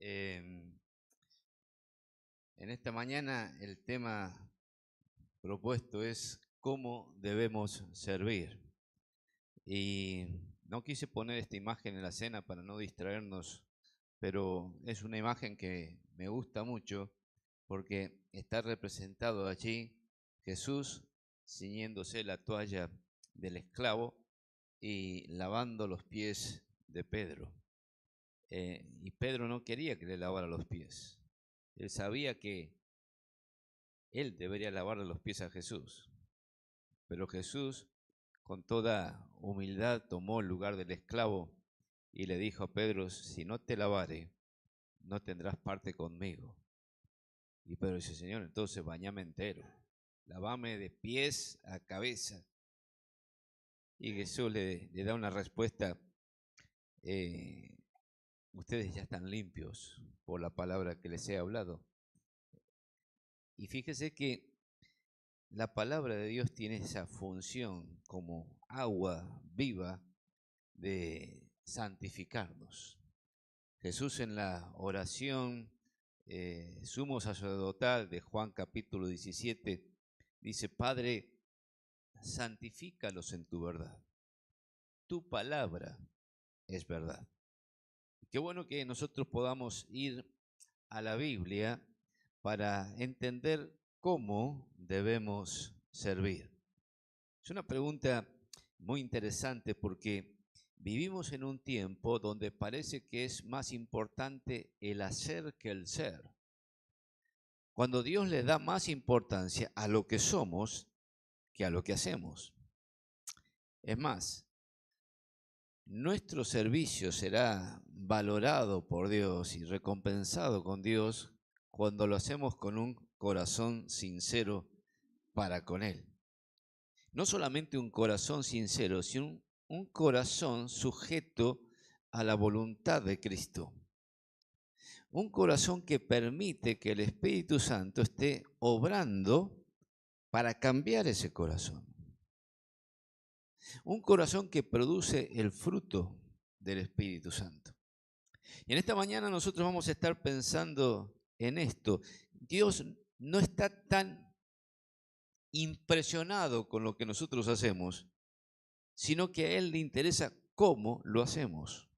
En esta mañana el tema propuesto es cómo debemos servir. Y no quise poner esta imagen en la cena para no distraernos, pero es una imagen que me gusta mucho porque está representado allí Jesús ciñéndose la toalla del esclavo y lavando los pies de Pedro. Y Pedro no quería que le lavara los pies. Él sabía que él debería lavarle los pies a Jesús. Pero Jesús, con toda humildad, tomó el lugar del esclavo y le dijo a Pedro: si no te lavare, no tendrás parte conmigo. Y Pedro dice: Señor, entonces bañame entero, lavame de pies a cabeza. Y Jesús le da una respuesta: ustedes ya están limpios por la palabra que les he hablado. Y fíjese que la palabra de Dios tiene esa función como agua viva de santificarnos. Jesús, en la oración sumo sacerdotal de Juan capítulo 17, dice: Padre, santifícalos en tu verdad. Tu palabra es verdad. Qué bueno que nosotros podamos ir a la Biblia para entender cómo debemos servir. Es una pregunta muy interesante porque vivimos en un tiempo donde parece que es más importante el hacer que el ser. Cuando Dios le da más importancia a lo que somos que a lo que hacemos. Es más, nuestro servicio será valorado por Dios y recompensado con Dios cuando lo hacemos con un corazón sincero para con Él. No solamente un corazón sincero, sino un corazón sujeto a la voluntad de Cristo. Un corazón que permite que el Espíritu Santo esté obrando para cambiar ese corazón. Un corazón que produce el fruto del Espíritu Santo. Y en esta mañana nosotros vamos a estar pensando en esto. Dios no está tan impresionado con lo que nosotros hacemos, sino que a Él le interesa cómo lo hacemos.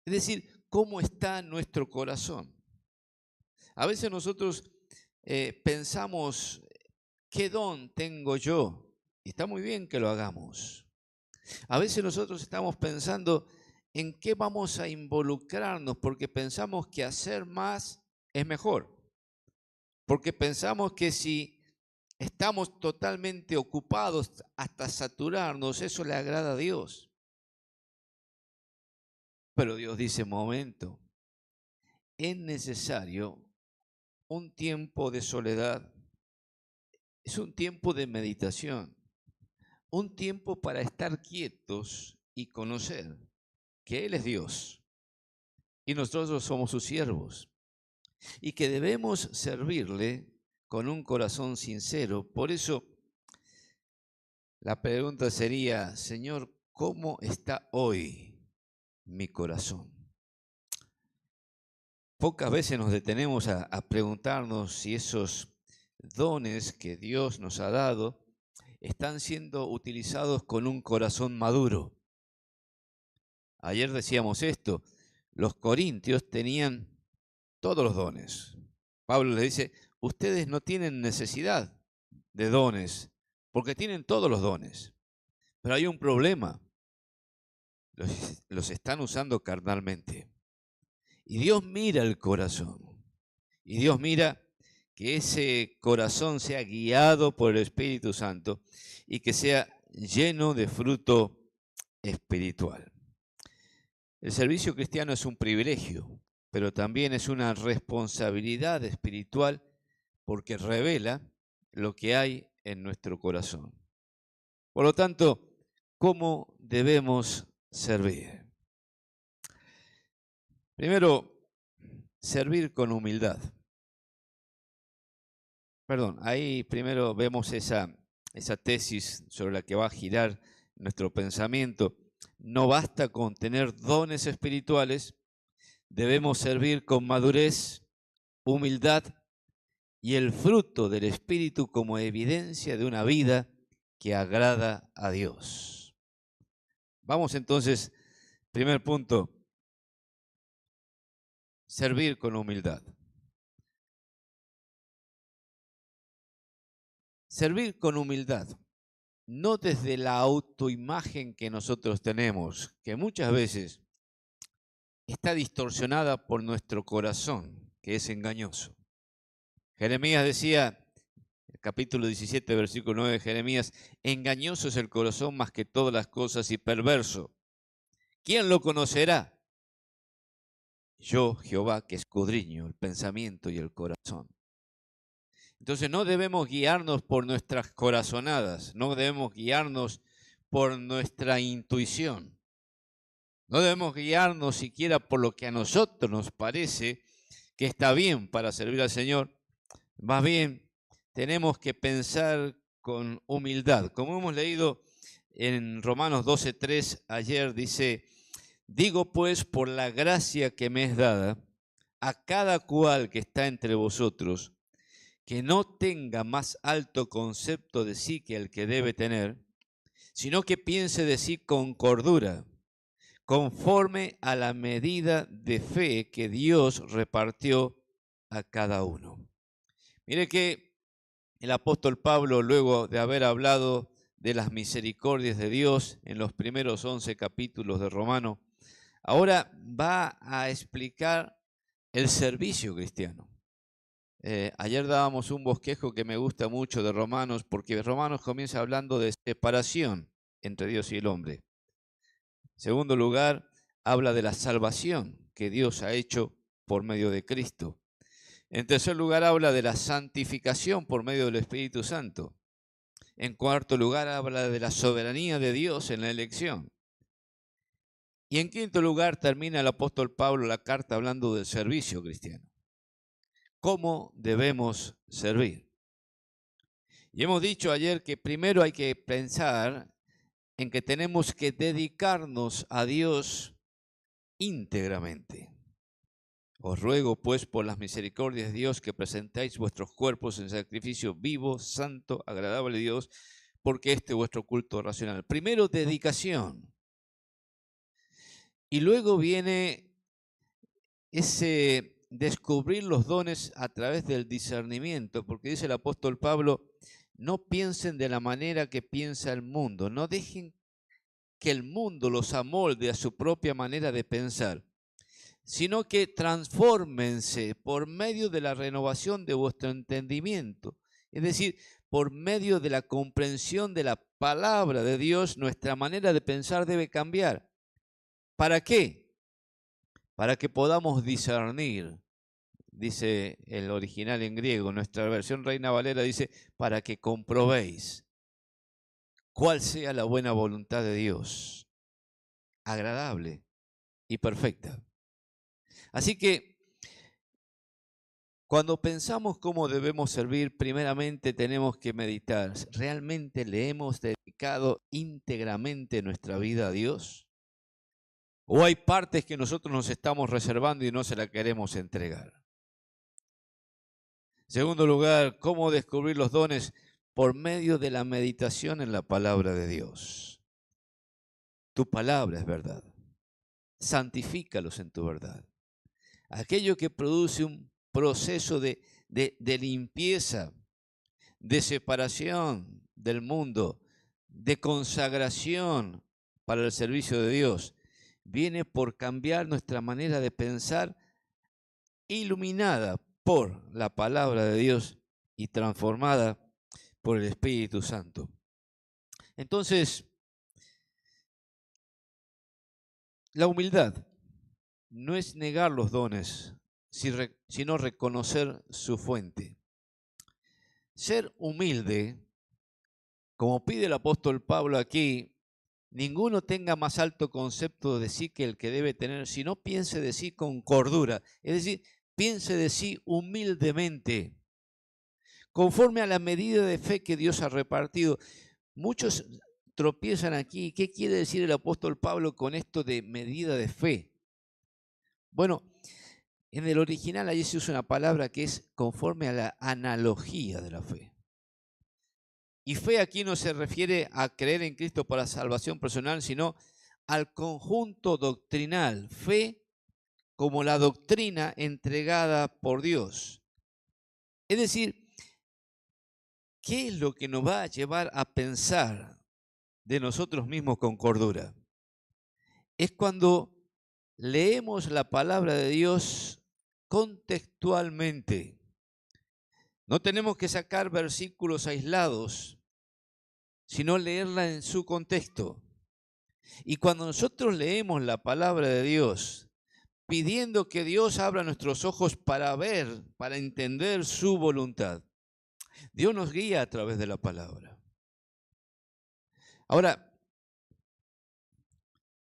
Es decir, cómo está nuestro corazón. A veces nosotros pensamos: ¿qué don tengo yo? Y está muy bien que lo hagamos. A veces nosotros estamos pensando en qué vamos a involucrarnos porque pensamos que hacer más es mejor. Porque pensamos que si estamos totalmente ocupados hasta saturarnos, eso le agrada a Dios. Pero Dios dice: momento, es necesario un tiempo de soledad, es un tiempo de meditación, un tiempo para estar quietos y conocer que Él es Dios y nosotros somos sus siervos y que debemos servirle con un corazón sincero. Por eso la pregunta sería: Señor, ¿cómo está hoy mi corazón? Pocas veces nos detenemos a preguntarnos si esos dones que Dios nos ha dado están siendo utilizados con un corazón maduro. Ayer decíamos esto: los corintios tenían todos los dones. Pablo les dice: ustedes no tienen necesidad de dones, porque tienen todos los dones. Pero hay un problema: los están usando carnalmente. Y Dios mira el corazón. Y Dios mira que ese corazón sea guiado por el Espíritu Santo y que sea lleno de fruto espiritual. El servicio cristiano es un privilegio, pero también es una responsabilidad espiritual porque revela lo que hay en nuestro corazón. Por lo tanto, ¿cómo debemos servir? Primero, servir con humildad. Ahí primero vemos esa tesis sobre la que va a girar nuestro pensamiento. No basta con tener dones espirituales, debemos servir con madurez, humildad y el fruto del Espíritu como evidencia de una vida que agrada a Dios. Vamos entonces, primer punto, servir con humildad. Servir con humildad, no desde la autoimagen que nosotros tenemos, que muchas veces está distorsionada por nuestro corazón, que es engañoso. Jeremías decía, el capítulo 17, versículo 9 de Jeremías, engañoso es el corazón más que todas las cosas y perverso. ¿Quién lo conocerá? Yo, Jehová, que escudriño el pensamiento y el corazón. Entonces no debemos guiarnos por nuestras corazonadas, no debemos guiarnos por nuestra intuición, no debemos guiarnos siquiera por lo que a nosotros nos parece que está bien para servir al Señor. Más bien, tenemos que pensar con humildad. Como hemos leído en Romanos 12:3 ayer, dice, digo pues por la gracia que me es dada, a cada cual que está entre vosotros, que no tenga más alto concepto de sí que el que debe tener, sino que piense de sí con cordura, conforme a la medida de fe que Dios repartió a cada uno. Mire que el apóstol Pablo, luego de haber hablado de las misericordias de Dios en los primeros 11 capítulos de Romano, ahora va a explicar el servicio cristiano. Ayer dábamos un bosquejo que me gusta mucho de Romanos, porque Romanos comienza hablando de separación entre Dios y el hombre. En segundo lugar, habla de la salvación que Dios ha hecho por medio de Cristo. En tercer lugar, habla de la santificación por medio del Espíritu Santo. En cuarto lugar, habla de la soberanía de Dios en la elección. Y en quinto lugar, termina el apóstol Pablo la carta hablando del servicio cristiano. ¿Cómo debemos servir? Y hemos dicho ayer que primero hay que pensar en que tenemos que dedicarnos a Dios íntegramente. Os ruego, pues, por las misericordias de Dios, que presentéis vuestros cuerpos en sacrificio vivo, santo, agradable a Dios, porque este es vuestro culto racional. Primero, dedicación. Y luego viene ese descubrir los dones a través del discernimiento, porque dice el apóstol Pablo, no piensen de la manera que piensa el mundo, no dejen que el mundo los amolde a su propia manera de pensar, sino que transfórmense por medio de la renovación de vuestro entendimiento, es decir, por medio de la comprensión de la palabra de Dios, nuestra manera de pensar debe cambiar. ¿Para qué? Para que podamos discernir, dice el original en griego, nuestra versión Reina Valera dice, para que comprobéis cuál sea la buena voluntad de Dios, agradable y perfecta. Así que cuando pensamos cómo debemos servir, primeramente tenemos que meditar, ¿realmente le hemos dedicado íntegramente nuestra vida a Dios? ¿O hay partes que nosotros nos estamos reservando y no se la queremos entregar? Segundo lugar, ¿cómo descubrir los dones? Por medio de la meditación en la palabra de Dios. Tu palabra es verdad. Santifícalos en tu verdad. Aquello que produce un proceso de limpieza, de separación del mundo, de consagración para el servicio de Dios, viene por cambiar nuestra manera de pensar, iluminada por la palabra de Dios y transformada por el Espíritu Santo. Entonces, la humildad no es negar los dones, sino reconocer su fuente. Ser humilde, como pide el apóstol Pablo aquí, ninguno tenga más alto concepto de sí que el que debe tener, sino piense de sí con cordura, es decir, piense de sí humildemente, conforme a la medida de fe que Dios ha repartido. Muchos tropiezan aquí. ¿Qué quiere decir el apóstol Pablo con esto de medida de fe? Bueno, En el original allí se usa una palabra que es conforme a la analogía de la fe. Y fe aquí no se refiere a creer en Cristo para salvación personal, sino al conjunto doctrinal. Fe como la doctrina entregada por Dios. Es decir, ¿qué es lo que nos va a llevar a pensar de nosotros mismos con cordura? Es cuando leemos la palabra de Dios contextualmente. No tenemos que sacar versículos aislados, sino leerla en su contexto. Y cuando nosotros leemos la palabra de Dios, pidiendo que Dios abra nuestros ojos para ver, para entender su voluntad, Dios nos guía a través de la palabra. Ahora,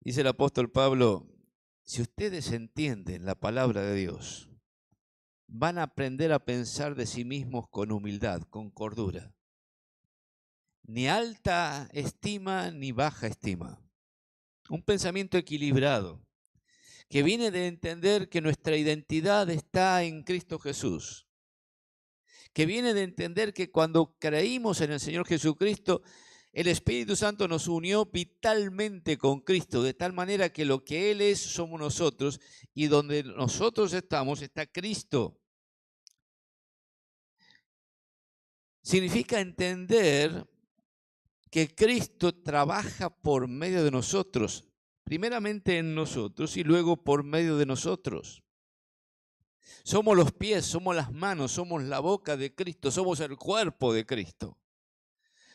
dice el apóstol Pablo, si ustedes entienden la palabra de Dios, van a aprender a pensar de sí mismos con humildad, con cordura. Ni alta estima ni baja estima. Un pensamiento equilibrado, que viene de entender que nuestra identidad está en Cristo Jesús, que viene de entender que cuando creímos en el Señor Jesucristo, el Espíritu Santo nos unió vitalmente con Cristo, de tal manera que lo que Él es somos nosotros, y donde nosotros estamos está Cristo. Significa entender que Cristo trabaja por medio de nosotros, primeramente en nosotros y luego por medio de nosotros. Somos los pies, somos las manos, somos la boca de Cristo, somos el cuerpo de Cristo.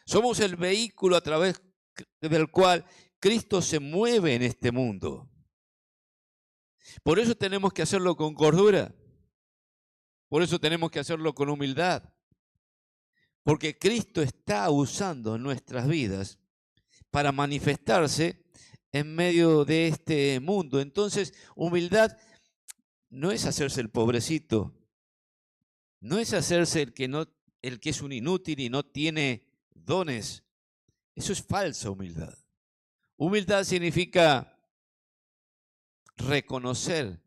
Somos el vehículo a través del cual Cristo se mueve en este mundo. Por eso tenemos que hacerlo con cordura. Por eso tenemos que hacerlo con humildad. Porque Cristo está usando nuestras vidas para manifestarse en medio de este mundo. Entonces, humildad no es hacerse el pobrecito, no es hacerse el que es un inútil y no tiene dones. Eso es falsa humildad. Humildad significa reconocer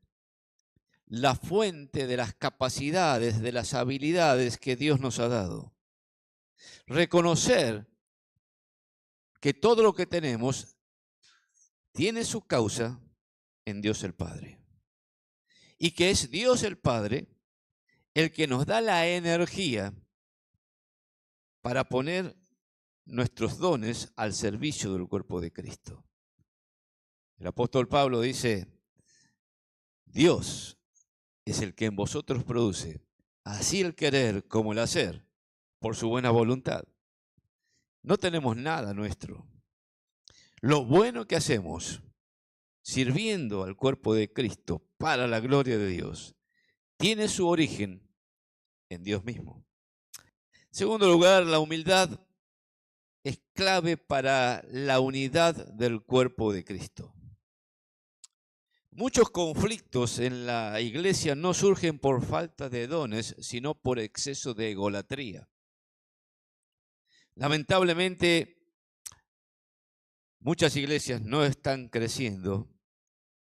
la fuente de las capacidades, de las habilidades que Dios nos ha dado. Reconocer que todo lo que tenemos tiene su causa en Dios el Padre. Y que es Dios el Padre el que nos da la energía para poner nuestros dones al servicio del cuerpo de Cristo. El apóstol Pablo dice, Dios es el que en vosotros produce así el querer como el hacer por su buena voluntad. No tenemos nada nuestro. Lo bueno que hacemos sirviendo al cuerpo de Cristo para la gloria de Dios tiene su origen en Dios mismo. En segundo lugar, la humildad es clave para la unidad del cuerpo de Cristo. Muchos conflictos en la iglesia no surgen por falta de dones, sino por exceso de egolatría. Lamentablemente, muchas iglesias no están creciendo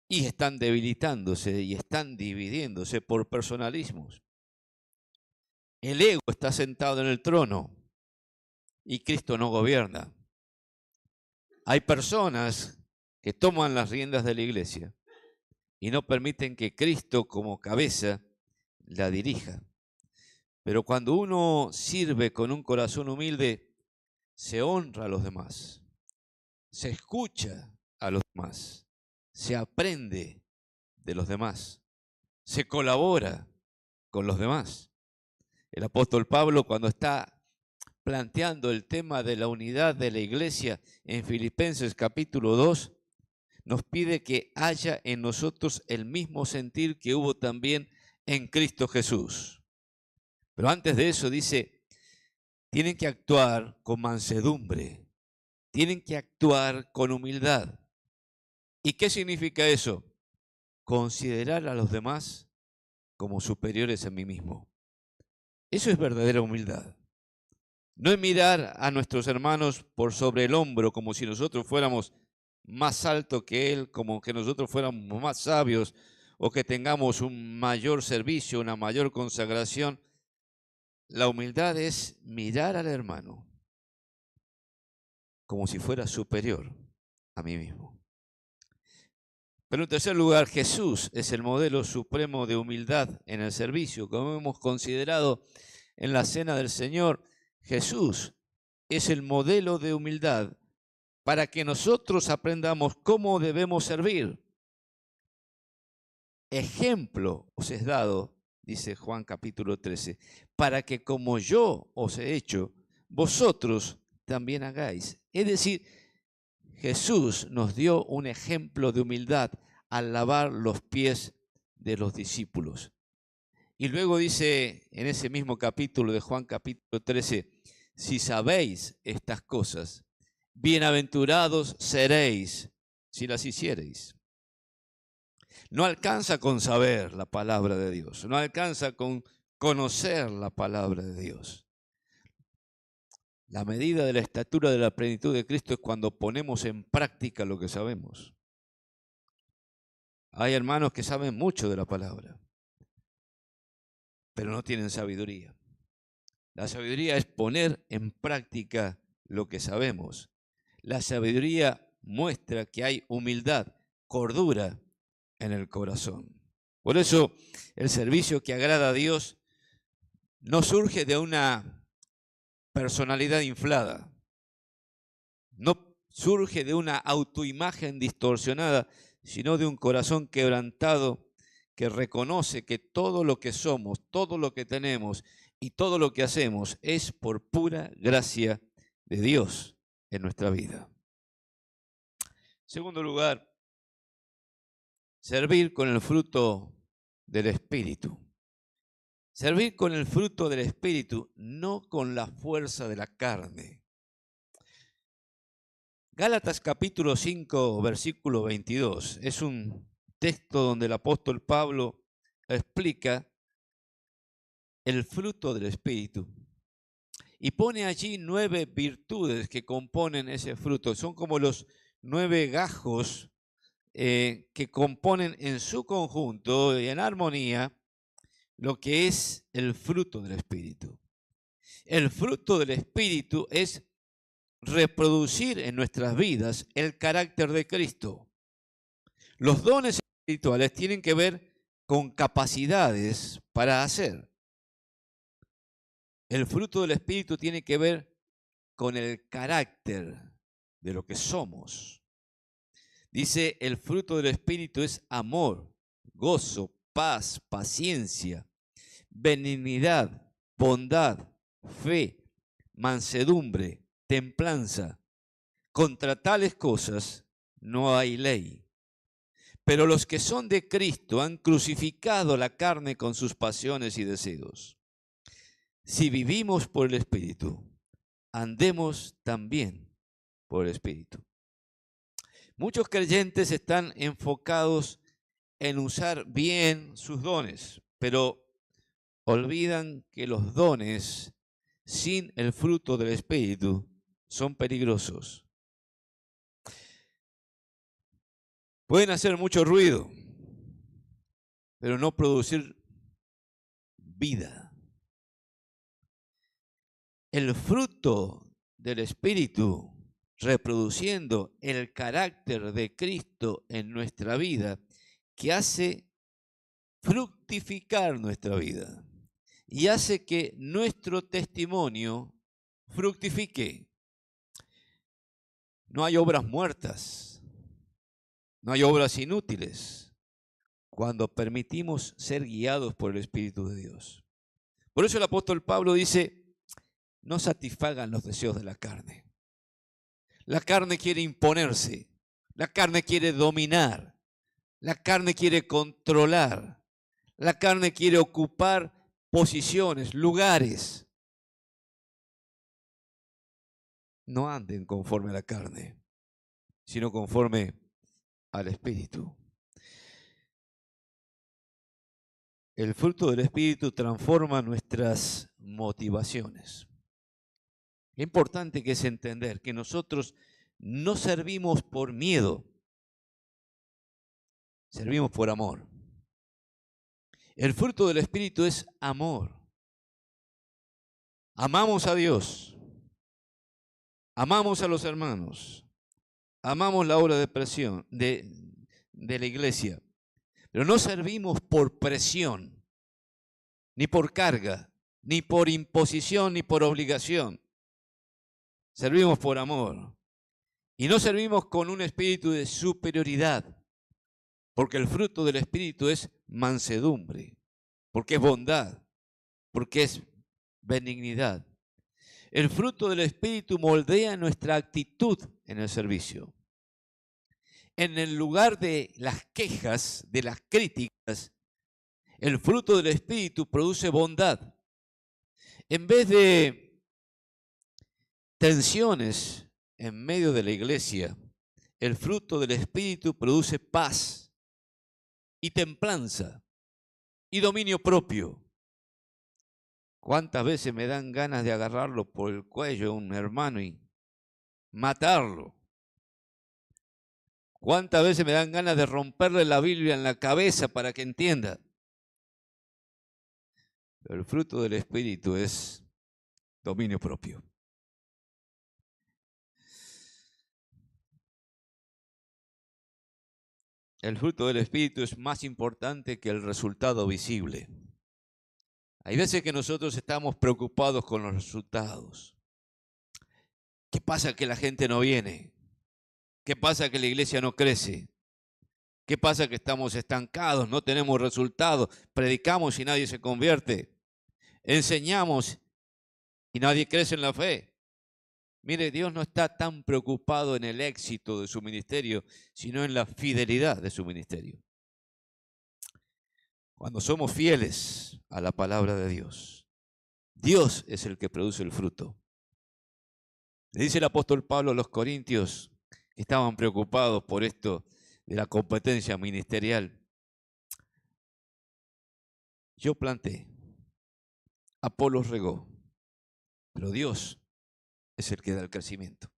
y están debilitándose y están dividiéndose por personalismos. El ego está sentado en el trono y Cristo no gobierna. Hay personas que toman las riendas de la iglesia y no permiten que Cristo como cabeza la dirija. Pero cuando uno sirve con un corazón humilde, se honra a los demás, se escucha a los demás, se aprende de los demás, se colabora con los demás. El apóstol Pablo, cuando está planteando el tema de la unidad de la iglesia en Filipenses capítulo 2, nos pide que haya en nosotros el mismo sentir que hubo también en Cristo Jesús. Pero antes de eso dice, tienen que actuar con mansedumbre, tienen que actuar con humildad. ¿Y qué significa eso? Considerar a los demás como superiores a mí mismo. Eso es verdadera humildad. No es mirar a nuestros hermanos por sobre el hombro como si nosotros fuéramos más altos que él, como que nosotros fuéramos más sabios o que tengamos un mayor servicio, una mayor consagración. La humildad es mirar al hermano como si fuera superior a mí mismo. Pero en tercer lugar, Jesús es el modelo supremo de humildad en el servicio. Como hemos considerado en la cena del Señor, Jesús es el modelo de humildad para que nosotros aprendamos cómo debemos servir. Ejemplo os es dado, dice Juan capítulo 13, para que como yo os he hecho, vosotros también hagáis. Es decir, Jesús nos dio un ejemplo de humildad al lavar los pies de los discípulos. Y luego dice en ese mismo capítulo de Juan capítulo 13, si sabéis estas cosas, bienaventurados seréis si las hiciereis. No alcanza con saber la palabra de Dios, no alcanza con conocer la palabra de Dios. La medida de la estatura de la plenitud de Cristo es cuando ponemos en práctica lo que sabemos. Hay hermanos que saben mucho de la palabra, pero no tienen sabiduría. La sabiduría es poner en práctica lo que sabemos. La sabiduría muestra que hay humildad, cordura en el corazón. Por eso el servicio que agrada a Dios no surge de una personalidad inflada, no surge de una autoimagen distorsionada, sino de un corazón quebrantado que reconoce que todo lo que somos, todo lo que tenemos y todo lo que hacemos es por pura gracia de Dios en nuestra vida. En segundo lugar, servir con el fruto del Espíritu. Servir con el fruto del Espíritu, no con la fuerza de la carne. Gálatas capítulo 5, versículo 22. Es un texto donde el apóstol Pablo explica el fruto del Espíritu. Y pone allí 9 virtudes que componen ese fruto. Son como los 9 gajos que componen en su conjunto y en armonía lo que es el fruto del Espíritu. El fruto del Espíritu es reproducir en nuestras vidas el carácter de Cristo. Los dones espirituales tienen que ver con capacidades para hacer. El fruto del Espíritu tiene que ver con el carácter de lo que somos. Dice, el fruto del Espíritu es amor, gozo, paz, paciencia, benignidad, bondad, fe, mansedumbre, templanza. Contra tales cosas no hay ley. Pero los que son de Cristo han crucificado la carne con sus pasiones y deseos. Si vivimos por el Espíritu, andemos también por el Espíritu. Muchos creyentes están enfocados en usar bien sus dones, pero olvidan que los dones sin el fruto del Espíritu son peligrosos. Pueden hacer mucho ruido, pero no producir vida. El fruto del Espíritu, reproduciendo el carácter de Cristo en nuestra vida, que hace fructificar nuestra vida y hace que nuestro testimonio fructifique. No hay obras muertas, no hay obras inútiles cuando permitimos ser guiados por el Espíritu de Dios. Por eso el apóstol Pablo dice, no satisfagan los deseos de la carne. La carne quiere imponerse, la carne quiere dominar, la carne quiere controlar, la carne quiere ocupar posiciones, lugares. No anden conforme a la carne, sino conforme al Espíritu. El fruto del Espíritu transforma nuestras motivaciones. Es importante que es entender que nosotros no servimos por miedo, servimos por amor. El fruto del Espíritu es amor. Amamos a Dios, amamos a los hermanos, amamos la obra de presión de la iglesia, pero no servimos por presión, ni por carga, ni por imposición, ni por obligación. Servimos por amor. Y no servimos con un espíritu de superioridad, porque el fruto del Espíritu es mansedumbre, porque es bondad, porque es benignidad. El fruto del Espíritu moldea nuestra actitud en el servicio. En el lugar de las quejas, de las críticas, el fruto del Espíritu produce bondad. En vez de tensiones en medio de la iglesia, el fruto del Espíritu produce paz y templanza y dominio propio. ¿Cuántas veces me dan ganas de agarrarlo por el cuello a un hermano y matarlo? ¿Cuántas veces me dan ganas de romperle la Biblia en la cabeza para que entienda? Pero el fruto del Espíritu es dominio propio. El fruto del Espíritu es más importante que el resultado visible. Hay veces que nosotros estamos preocupados con los resultados. ¿Qué pasa que la gente no viene? ¿Qué pasa que la iglesia no crece? ¿Qué pasa que estamos estancados, no tenemos resultados? Predicamos y nadie se convierte. Enseñamos y nadie crece en la fe. Mire, Dios no está tan preocupado en el éxito de su ministerio, sino en la fidelidad de su ministerio. Cuando somos fieles a la palabra de Dios, Dios es el que produce el fruto. Le dice el apóstol Pablo a los corintios que estaban preocupados por esto de la competencia ministerial. Yo planté, Apolos regó, pero Dios es el que da el crecimiento.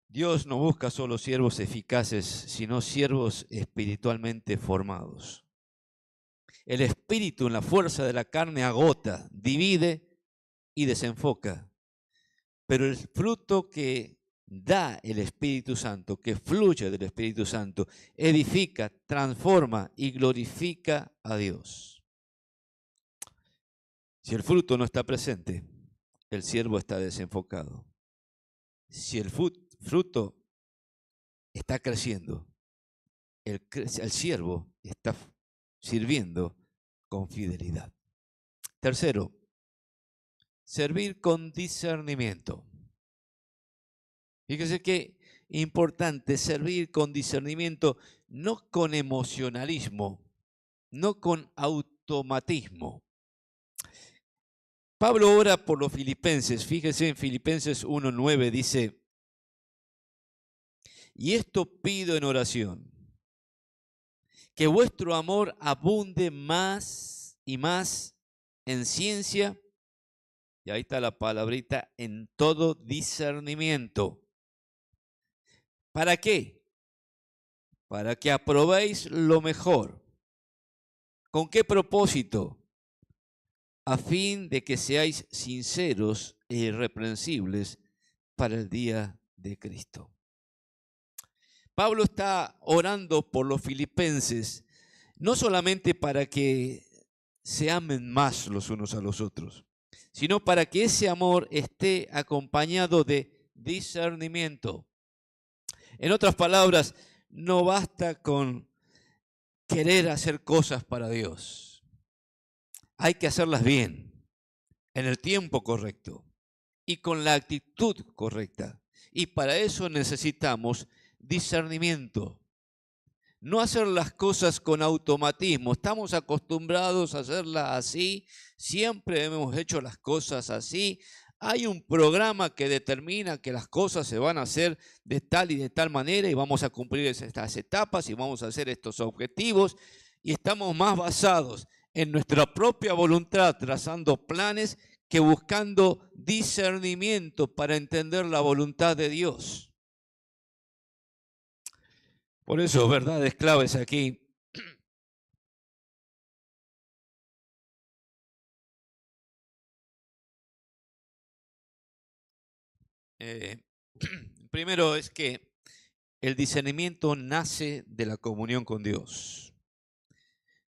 Dios no busca solo siervos eficaces, sino siervos espiritualmente formados. El espíritu en la fuerza de la carne agota, divide y desenfoca. Pero el fruto que da el Espíritu Santo, que fluye del Espíritu Santo, edifica, transforma y glorifica a Dios. Si el fruto no está presente, el siervo está desenfocado. Si el fruto está creciendo, el siervo está sirviendo con fidelidad. Tercero, servir con discernimiento. Fíjese qué importante, servir con discernimiento, no con emocionalismo, no con automatismo. Pablo ora por los filipenses. Fíjese en Filipenses 1:9 dice: y esto pido en oración, que vuestro amor abunde más y más en ciencia, y ahí está la palabrita, en todo discernimiento. ¿Para qué? Para que aprobéis lo mejor. ¿Con qué propósito? A fin de que seáis sinceros e irreprensibles para el día de Cristo. Pablo está orando por los filipenses, no solamente para que se amen más los unos a los otros, sino para que ese amor esté acompañado de discernimiento. En otras palabras, no basta con querer hacer cosas para Dios. Hay que hacerlas bien, en el tiempo correcto y con la actitud correcta. Y para eso necesitamos discernimiento. No hacer las cosas con automatismo. Estamos acostumbrados a hacerlas así. Siempre hemos hecho las cosas así. Hay un programa que determina que las cosas se van a hacer de tal y de tal manera y vamos a cumplir estas etapas y vamos a hacer estos objetivos. Y estamos más basados en nuestra propia voluntad, trazando planes, que buscando discernimiento para entender la voluntad de Dios. Por eso, verdades claves aquí. Primero es que el discernimiento nace de la comunión con Dios.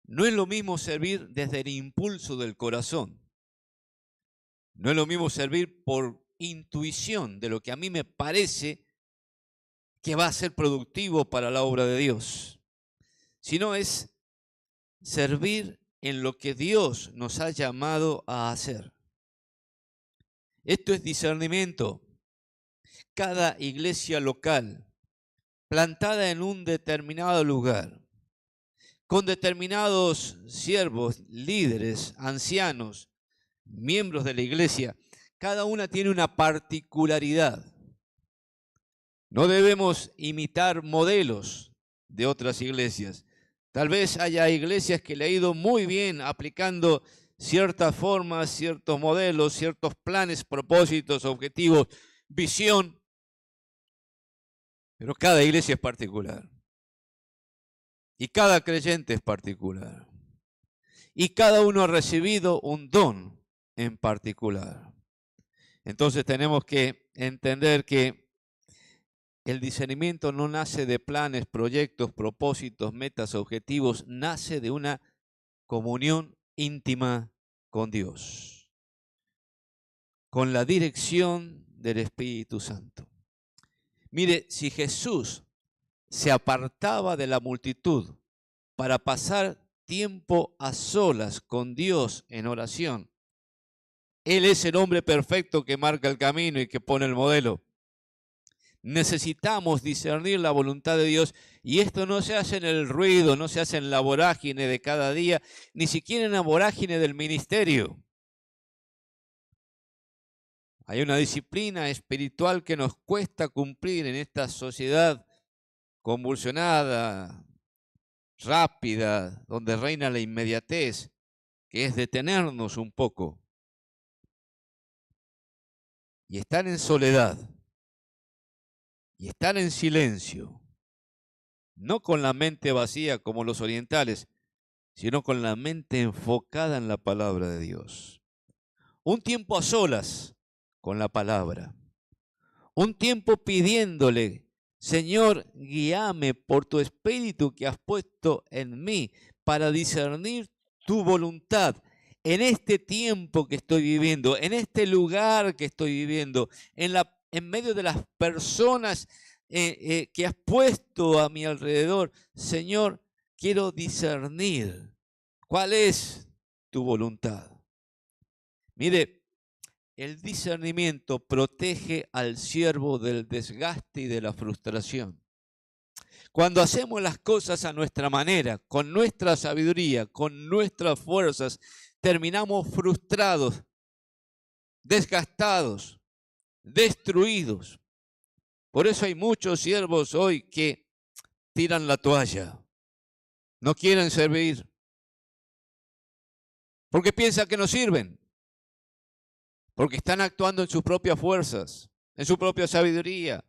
No es lo mismo servir desde el impulso del corazón. No es lo mismo servir por intuición de lo que a mí me parece que va a ser productivo para la obra de Dios, sino es servir en lo que Dios nos ha llamado a hacer. Esto es discernimiento. Cada iglesia local, plantada en un determinado lugar, con determinados siervos, líderes, ancianos, miembros de la iglesia, cada una tiene una particularidad. No debemos imitar modelos de otras iglesias. Tal vez haya iglesias que le ha ido muy bien aplicando ciertas formas, ciertos modelos, ciertos planes, propósitos, objetivos, visión, pero cada iglesia es particular. Y cada creyente es particular. Y cada uno ha recibido un don en particular. Entonces tenemos que entender que el discernimiento no nace de planes, proyectos, propósitos, metas, objetivos. Nace de una comunión íntima con Dios, con la dirección del Espíritu Santo. Mire, si Jesús se apartaba de la multitud para pasar tiempo a solas con Dios en oración, Él es el hombre perfecto que marca el camino y que pone el modelo. Necesitamos discernir la voluntad de Dios, y esto no se hace en el ruido, no se hace en la vorágine de cada día, ni siquiera en la vorágine del ministerio. Hay una disciplina espiritual que nos cuesta cumplir en esta sociedad convulsionada, rápida, donde reina la inmediatez, que es detenernos un poco y estar en soledad y estar en silencio, no con la mente vacía como los orientales, sino con la mente enfocada en la palabra de Dios. Un tiempo a solas con la palabra, un tiempo pidiéndole: Señor, guíame por tu espíritu que has puesto en mí para discernir tu voluntad en este tiempo que estoy viviendo, en este lugar que estoy viviendo, en medio de las personas que has puesto a mi alrededor. Señor, quiero discernir cuál es tu voluntad. Mire, el discernimiento protege al siervo del desgaste y de la frustración. Cuando hacemos las cosas a nuestra manera, con nuestra sabiduría, con nuestras fuerzas, terminamos frustrados, desgastados, destruidos. Por eso hay muchos siervos hoy que tiran la toalla, no quieren servir, porque piensan que no sirven. Porque están actuando en sus propias fuerzas, en su propia sabiduría,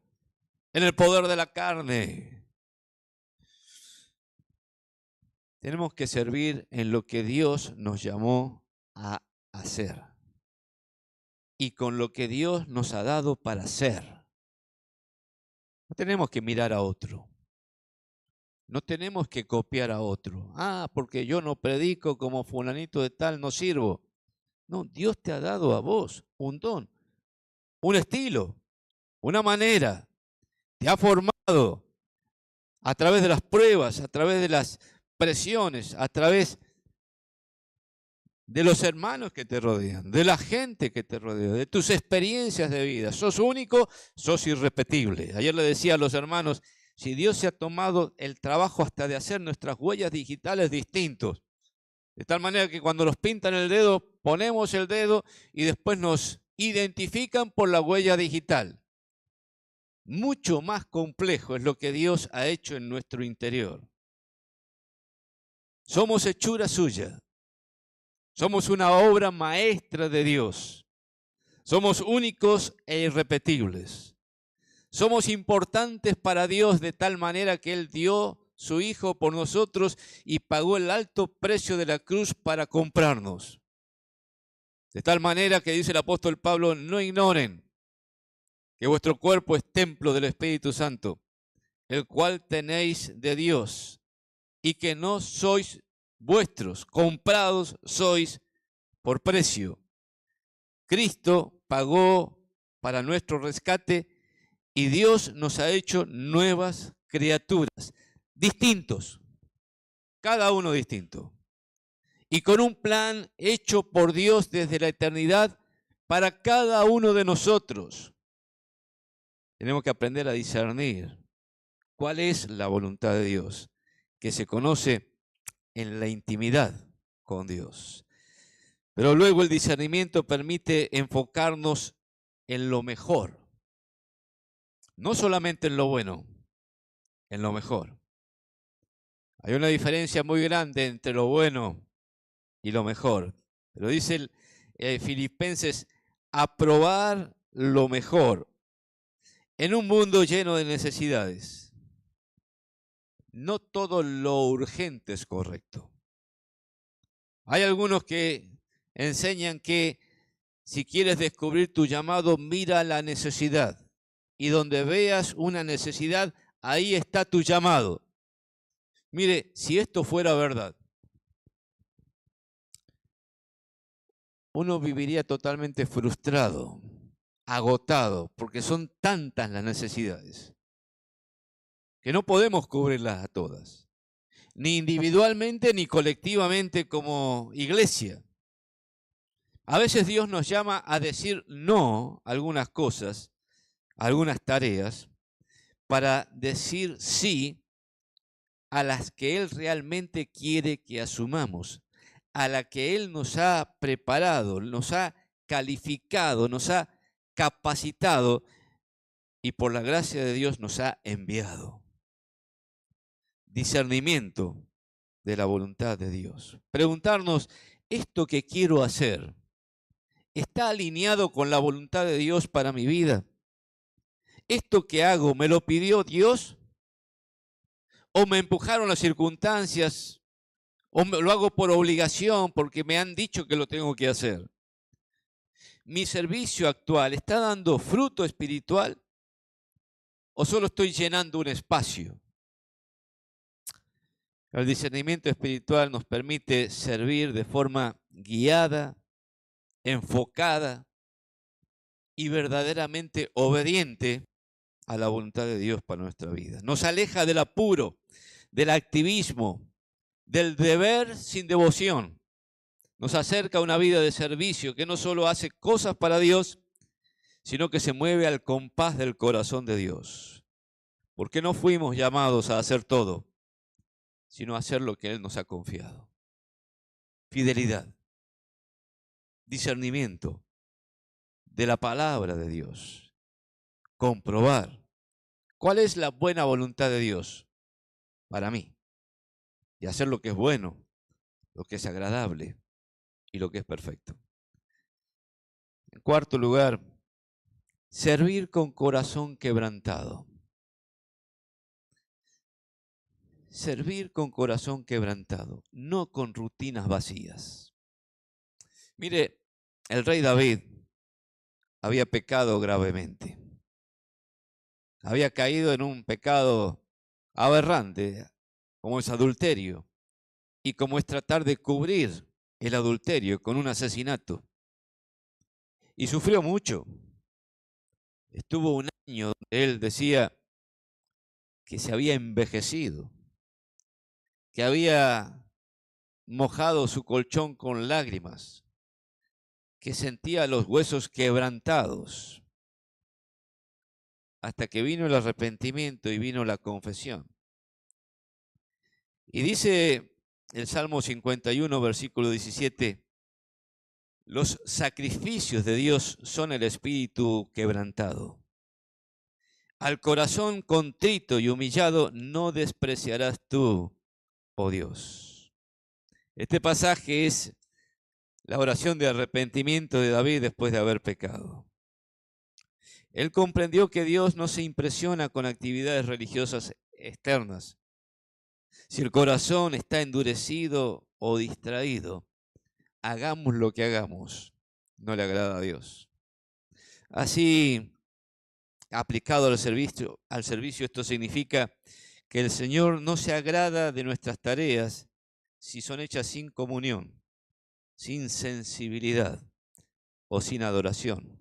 en el poder de la carne. Tenemos que servir en lo que Dios nos llamó a hacer y con lo que Dios nos ha dado para hacer. No tenemos que mirar a otro. No tenemos que copiar a otro. Porque yo no predico como fulanito de tal, no sirvo. No, Dios te ha dado a vos un don, un estilo, una manera. Te ha formado a través de las pruebas, a través de las presiones, a través de los hermanos que te rodean, de la gente que te rodea, de tus experiencias de vida. Sos único, sos irrepetible. Ayer le decía a los hermanos, si Dios se ha tomado el trabajo hasta de hacer nuestras huellas digitales distintos, de tal manera que cuando nos pintan el dedo, ponemos el dedo y después nos identifican por la huella digital. Mucho más complejo es lo que Dios ha hecho en nuestro interior. Somos hechura suya. Somos una obra maestra de Dios. Somos únicos e irrepetibles. Somos importantes para Dios de tal manera que Él dio su Hijo por nosotros y pagó el alto precio de la cruz para comprarnos. De tal manera que dice el apóstol Pablo, no ignoren que vuestro cuerpo es templo del Espíritu Santo, el cual tenéis de Dios, y que no sois vuestros, comprados sois por precio. Cristo pagó para nuestro rescate y Dios nos ha hecho nuevas criaturas, distintos, cada uno distinto, y con un plan hecho por Dios desde la eternidad para cada uno de nosotros. Tenemos que aprender a discernir cuál es la voluntad de Dios, que se conoce en la intimidad con Dios. Pero luego el discernimiento permite enfocarnos en lo mejor, no solamente en lo bueno, en lo mejor. Hay una diferencia muy grande entre lo bueno y lo mejor. Pero dice Filipenses, aprobar lo mejor en un mundo lleno de necesidades. No todo lo urgente es correcto. Hay algunos que enseñan que si quieres descubrir tu llamado, mira la necesidad. Y donde veas una necesidad, ahí está tu llamado. Mire, si esto fuera verdad, uno viviría totalmente frustrado, agotado, porque son tantas las necesidades que no podemos cubrirlas a todas, ni individualmente ni colectivamente como iglesia. A veces Dios nos llama a decir no a algunas cosas, a algunas tareas, para decir sí a las que Él realmente quiere que asumamos, a la que Él nos ha preparado, nos ha calificado, nos ha capacitado y por la gracia de Dios nos ha enviado. Discernimiento de la voluntad de Dios. Preguntarnos, ¿esto que quiero hacer está alineado con la voluntad de Dios para mi vida? ¿Esto que hago me lo pidió Dios? ¿O me empujaron las circunstancias? ¿O lo hago por obligación porque me han dicho que lo tengo que hacer? ¿Mi servicio actual está dando fruto espiritual? ¿O solo estoy llenando un espacio? El discernimiento espiritual nos permite servir de forma guiada, enfocada y verdaderamente obediente a la voluntad de Dios para nuestra vida. Nos aleja del apuro, del activismo, del deber sin devoción. Nos acerca a una vida de servicio que no solo hace cosas para Dios, sino que se mueve al compás del corazón de Dios. Porque no fuimos llamados a hacer todo, sino a hacer lo que Él nos ha confiado. Fidelidad, discernimiento de la palabra de Dios. Comprobar cuál es la buena voluntad de Dios para mí. Y hacer lo que es bueno, lo que es agradable y lo que es perfecto. En cuarto lugar, servir con corazón quebrantado. Servir con corazón quebrantado, no con rutinas vacías. Mire, el rey David había pecado gravemente. Había caído en un pecado aberrante, como es adulterio, y como es tratar de cubrir el adulterio con un asesinato. Y sufrió mucho. Estuvo un año donde él decía que se había envejecido, que había mojado su colchón con lágrimas, que sentía los huesos quebrantados, hasta que vino el arrepentimiento y vino la confesión. Y dice el Salmo 51, versículo 17, los sacrificios de Dios son el espíritu quebrantado. Al corazón contrito y humillado no despreciarás tú, oh Dios. Este pasaje es la oración de arrepentimiento de David después de haber pecado. Él comprendió que Dios no se impresiona con actividades religiosas externas. Si el corazón está endurecido o distraído, hagamos lo que hagamos, no le agrada a Dios. Así, aplicado al servicio, esto significa que el Señor no se agrada de nuestras tareas si son hechas sin comunión, sin sensibilidad o sin adoración.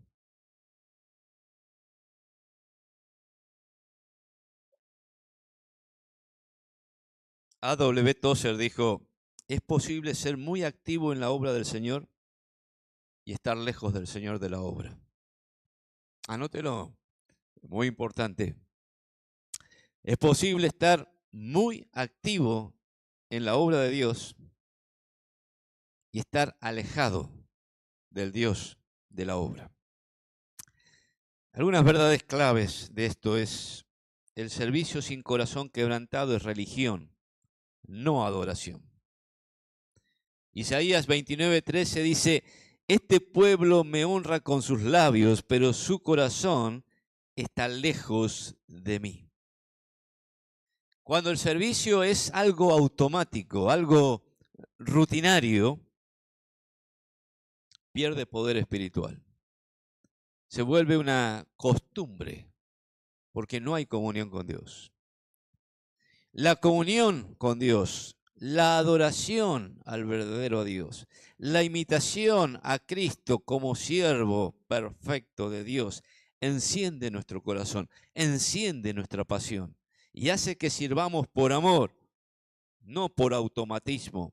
A.W. Tozer dijo, es posible ser muy activo en la obra del Señor y estar lejos del Señor de la obra. Anótelo, muy importante. Es posible estar muy activo en la obra de Dios y estar alejado del Dios de la obra. Algunas verdades claves de esto es, el servicio sin corazón quebrantado es religión, no adoración. Isaías 29:13 dice, este pueblo me honra con sus labios, pero su corazón está lejos de mí. Cuando el servicio es algo automático, algo rutinario, pierde poder espiritual. Se vuelve una costumbre, porque no hay comunión con Dios. La comunión con Dios, la adoración al verdadero Dios, la imitación a Cristo como siervo perfecto de Dios, enciende nuestro corazón, enciende nuestra pasión y hace que sirvamos por amor, no por automatismo.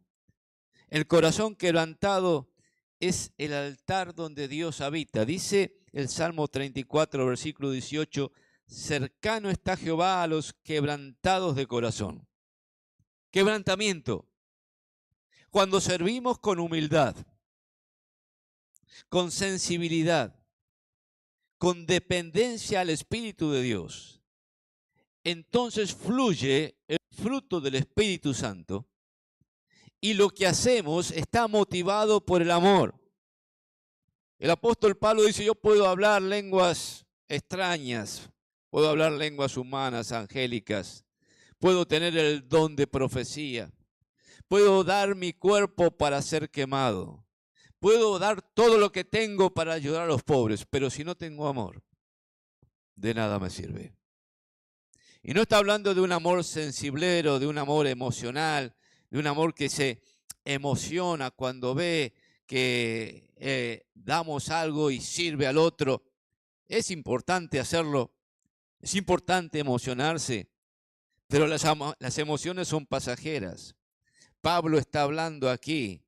El corazón quebrantado es el altar donde Dios habita. Dice el Salmo 34, versículo 18, cercano está Jehová a los quebrantados de corazón. Quebrantamiento. Cuando servimos con humildad, con sensibilidad, con dependencia al Espíritu de Dios, entonces fluye el fruto del Espíritu Santo y lo que hacemos está motivado por el amor. El apóstol Pablo dice, yo puedo hablar lenguas extrañas, puedo hablar lenguas humanas, angélicas, puedo tener el don de profecía, puedo dar mi cuerpo para ser quemado, puedo dar todo lo que tengo para ayudar a los pobres, pero si no tengo amor, de nada me sirve. Y no está hablando de un amor sensiblero, de un amor emocional, de un amor que se emociona cuando ve que damos algo y sirve al otro. Es importante hacerlo, es importante emocionarse, pero las emociones son pasajeras. Pablo está hablando aquí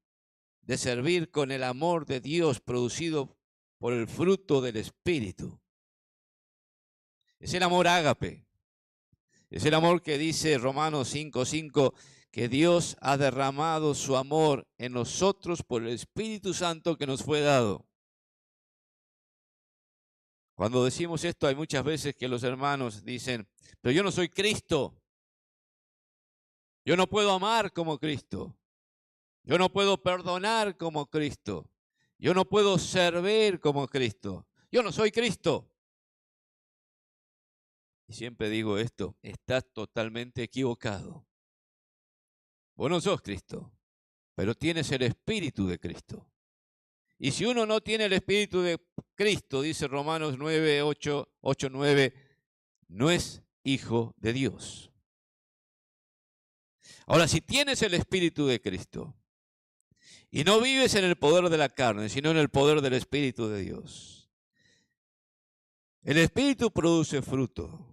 de servir con el amor de Dios producido por el fruto del Espíritu. Es el amor ágape. Es el amor que dice Romanos 5:5, que Dios ha derramado su amor en nosotros por el Espíritu Santo que nos fue dado. Cuando decimos esto, hay muchas veces que los hermanos dicen, pero yo no soy Cristo. Yo no puedo amar como Cristo. Yo no puedo perdonar como Cristo. Yo no puedo servir como Cristo. Yo no soy Cristo. Y siempre digo esto, estás totalmente equivocado. Vos no sos Cristo, pero tienes el Espíritu de Cristo. Y si uno no tiene el Espíritu de Cristo, dice Romanos 9:8-9, no es hijo de Dios. Ahora, si tienes el Espíritu de Cristo y no vives en el poder de la carne, sino en el poder del Espíritu de Dios, el Espíritu produce fruto.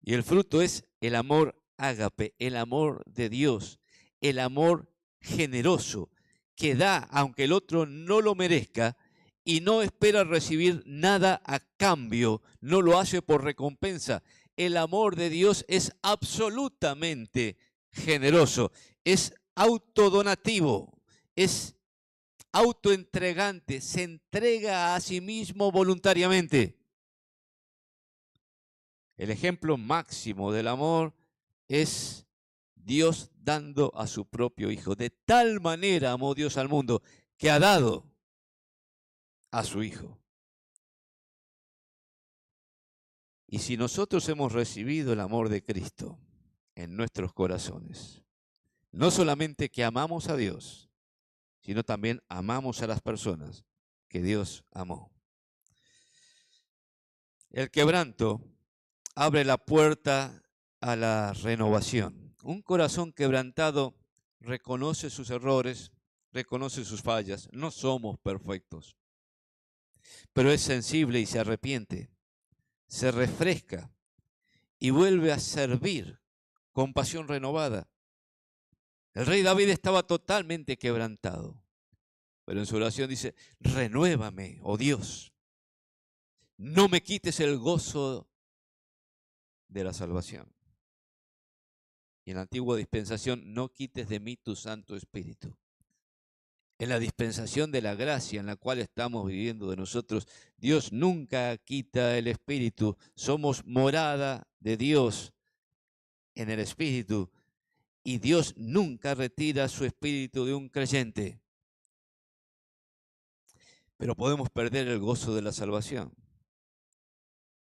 Y el fruto es el amor ágape, el amor de Dios, el amor generoso que da aunque el otro no lo merezca y no espera recibir nada a cambio, no lo hace por recompensa. El amor de Dios es absolutamente generoso, es autodonativo, es autoentregante, se entrega a sí mismo voluntariamente. El ejemplo máximo del amor es Dios dando a su propio Hijo. De tal manera amó Dios al mundo que ha dado a su Hijo. Y si nosotros hemos recibido el amor de Cristo en nuestros corazones, no solamente que amamos a Dios, sino también amamos a las personas que Dios amó. El quebranto abre la puerta a la renovación. Un corazón quebrantado reconoce sus errores, reconoce sus fallas. No somos perfectos, pero es sensible y se arrepiente, se refresca y vuelve a servir con pasión renovada. El rey David estaba totalmente quebrantado, pero en su oración dice: renuévame, oh Dios, no me quites el gozo de la salvación. Y en la antigua dispensación, no quites de mí tu Santo Espíritu. En la dispensación de la gracia en la cual estamos viviendo de nosotros, Dios nunca quita el Espíritu. Somos morada de Dios en el Espíritu y Dios nunca retira su Espíritu de un creyente. Pero podemos perder el gozo de la salvación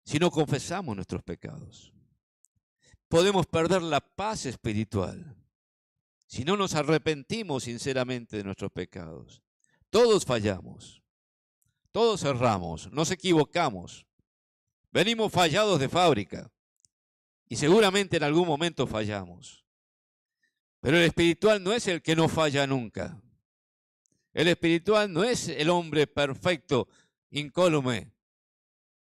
si no confesamos nuestros pecados. Podemos perder la paz espiritual si no nos arrepentimos sinceramente de nuestros pecados. Todos fallamos, todos erramos, nos equivocamos, venimos fallados de fábrica y seguramente en algún momento fallamos. Pero el espiritual no es el que no falla nunca. El espiritual no es el hombre perfecto, incólume.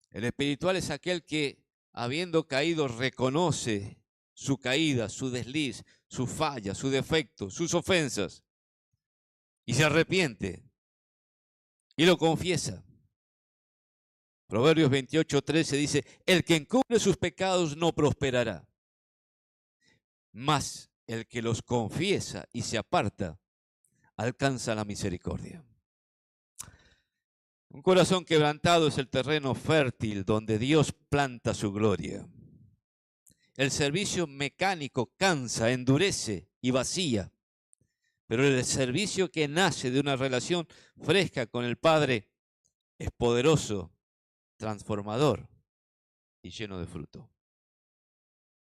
El espiritual es aquel que, habiendo caído, reconoce su caída, su desliz, su falla, su defecto, sus ofensas, y se arrepiente y lo confiesa. Proverbios 28:13 dice: el que encubre sus pecados no prosperará, mas el que los confiesa y se aparta alcanza la misericordia. Un corazón quebrantado es el terreno fértil donde Dios planta su gloria. El servicio mecánico cansa, endurece y vacía, pero el servicio que nace de una relación fresca con el Padre es poderoso, transformador y lleno de fruto.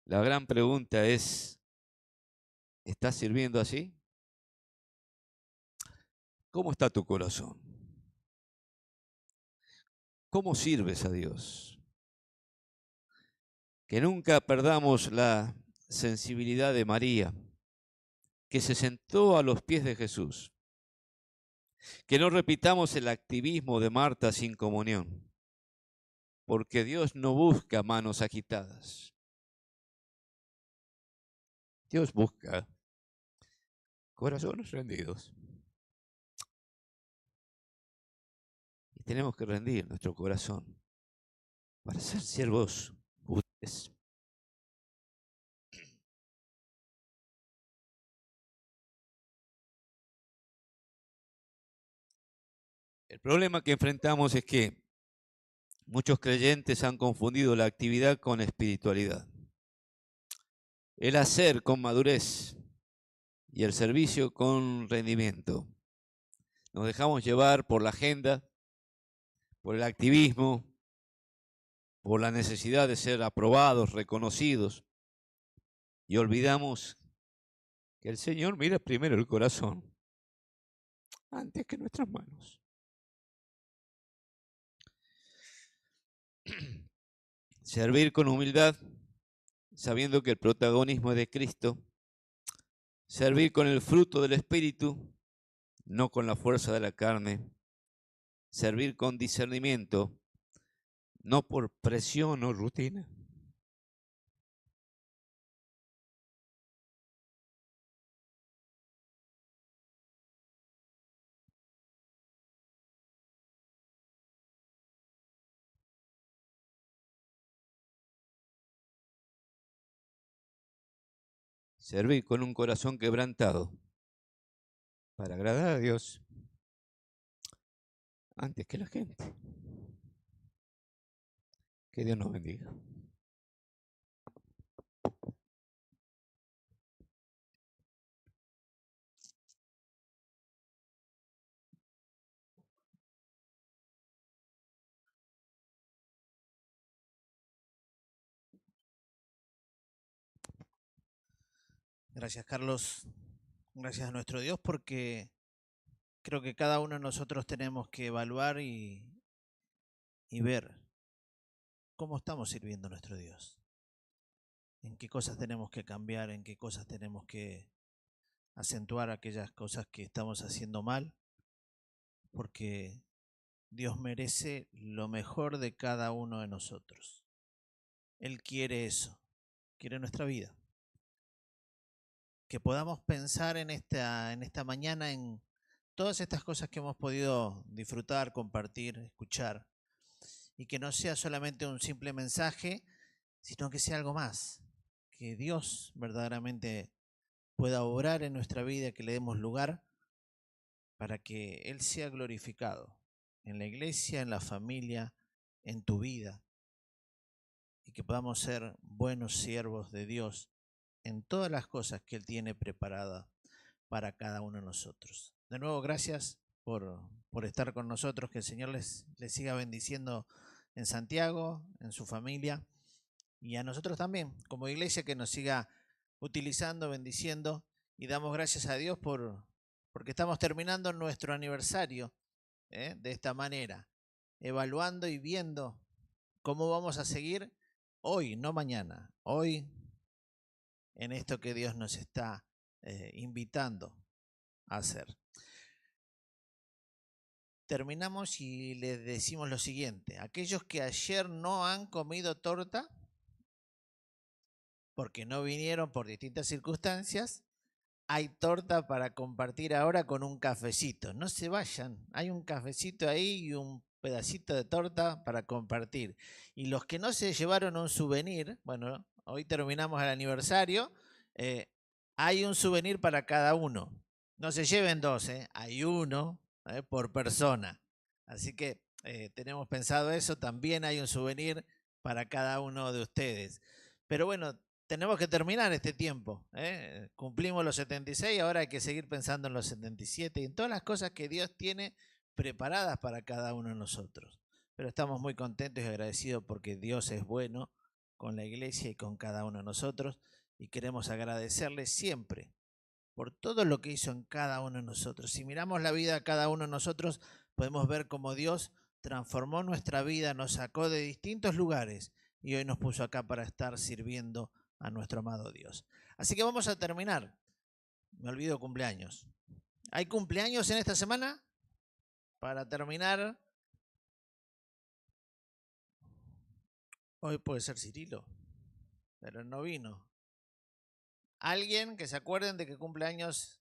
La gran pregunta es: ¿estás sirviendo así? ¿Cómo está tu corazón? ¿Cómo sirves a Dios? Que nunca perdamos la sensibilidad de María, que se sentó a los pies de Jesús. Que no repitamos el activismo de Marta sin comunión, porque Dios no busca manos agitadas. Dios busca corazones rendidos. Y tenemos que rendir nuestro corazón para ser siervos útiles. El problema que enfrentamos es que muchos creyentes han confundido la actividad con espiritualidad, el hacer con madurez y el servicio con rendimiento. Nos dejamos llevar por la agenda, por el activismo, por la necesidad de ser aprobados, reconocidos, y olvidamos que el Señor mira primero el corazón antes que nuestras manos. Servir con humildad, sabiendo que el protagonismo es de Cristo. Servir con el fruto del Espíritu, no con la fuerza de la carne. Servir con discernimiento, no por presión o rutina. Servir con un corazón quebrantado para agradar a Dios antes que la gente. Que Dios nos bendiga. Gracias, Carlos. Gracias a nuestro Dios porque creo que cada uno de nosotros tenemos que evaluar y ver cómo estamos sirviendo a nuestro Dios. En qué cosas tenemos que cambiar, en qué cosas tenemos que acentuar aquellas cosas que estamos haciendo mal, porque Dios merece lo mejor de cada uno de nosotros. Él quiere eso, quiere nuestra vida. Que podamos pensar en esta mañana en todas estas cosas que hemos podido disfrutar, compartir, escuchar, y que no sea solamente un simple mensaje, sino que sea algo más, que Dios verdaderamente pueda obrar en nuestra vida, que le demos lugar para que Él sea glorificado en la iglesia, en la familia, en tu vida, y que podamos ser buenos siervos de Dios en todas las cosas que Él tiene preparadas para cada uno de nosotros. De nuevo, gracias por estar con nosotros, que el Señor les siga bendiciendo en Santiago, en su familia, y a nosotros también, como iglesia, que nos siga utilizando, bendiciendo, y damos gracias a Dios porque estamos terminando nuestro aniversario de esta manera, evaluando y viendo cómo vamos a seguir hoy, no mañana, hoy en esto que Dios nos está invitando a hacer. Terminamos y les decimos lo siguiente: aquellos que ayer no han comido torta porque no vinieron por distintas circunstancias, hay torta para compartir ahora con un cafecito. No se vayan, hay un cafecito ahí y un pedacito de torta para compartir. Y los que no se llevaron un souvenir, bueno, hoy terminamos el aniversario, hay un souvenir para cada uno. No se lleven dos, hay uno por persona. Así que tenemos pensado eso, también hay un souvenir para cada uno de ustedes. Pero bueno, tenemos que terminar este tiempo. Cumplimos los 76, ahora hay que seguir pensando en los 77 y en todas las cosas que Dios tiene preparadas para cada uno de nosotros. Pero estamos muy contentos y agradecidos porque Dios es bueno con la iglesia y con cada uno de nosotros, y queremos agradecerle siempre por todo lo que hizo en cada uno de nosotros. Si miramos la vida de cada uno de nosotros, podemos ver cómo Dios transformó nuestra vida, nos sacó de distintos lugares y hoy nos puso acá para estar sirviendo a nuestro amado Dios. Así que vamos a terminar. Me olvido cumpleaños. ¿Hay cumpleaños en esta semana? Para terminar, hoy puede ser Cirilo, pero no vino. ¿Alguien que se acuerden de que cumpleaños